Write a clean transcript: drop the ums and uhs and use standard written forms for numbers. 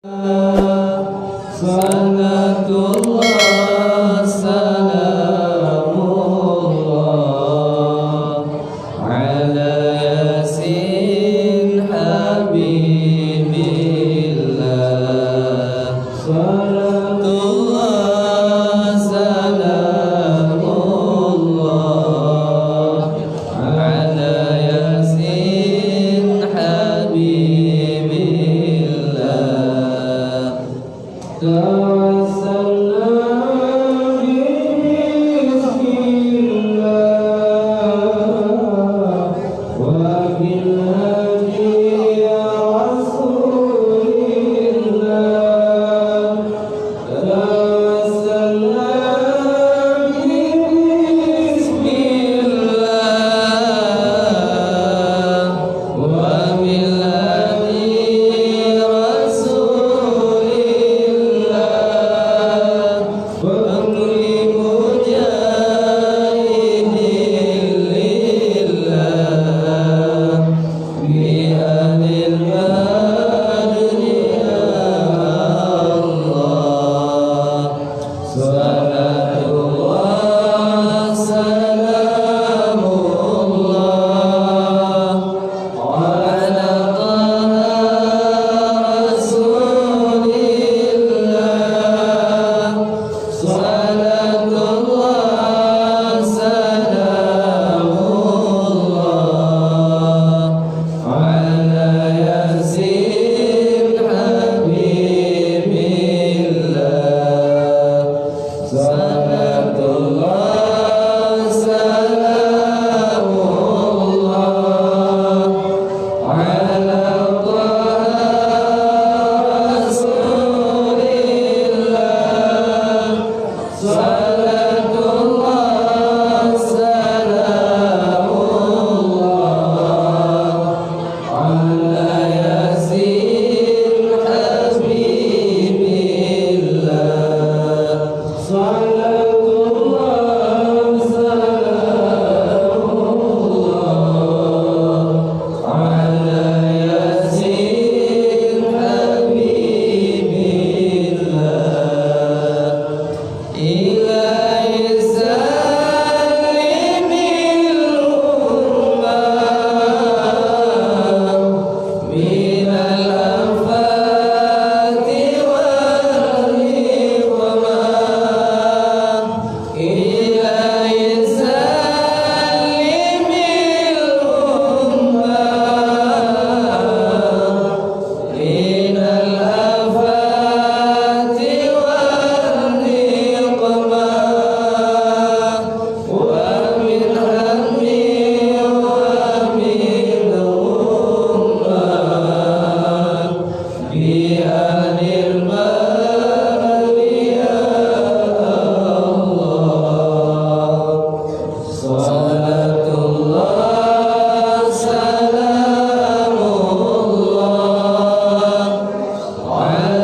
Salatullah salamullah ala yasin habibillah. Salatullah salamullah ala yasin habibillah. Tawassalna bismillah wa bil hadi ya Rasulillah. Tawassalna bismillah wa bil hadi Salatullah salamullah ala taha rasulillah. Salatullah salamullah ala yasin habibillah. Salatullah salamullah ala taha rasulillah. Salatullah salamullah ala yasin habibillah. Salatullah salamullah ala yasin habibillah. Ilahi salimil ummah minal afati wal niqmah. Ilahi salimil ummah minal afati wal niqmah wa min hammi wa min ummah bi anil mali ya Allah. Salatullah salamullah ala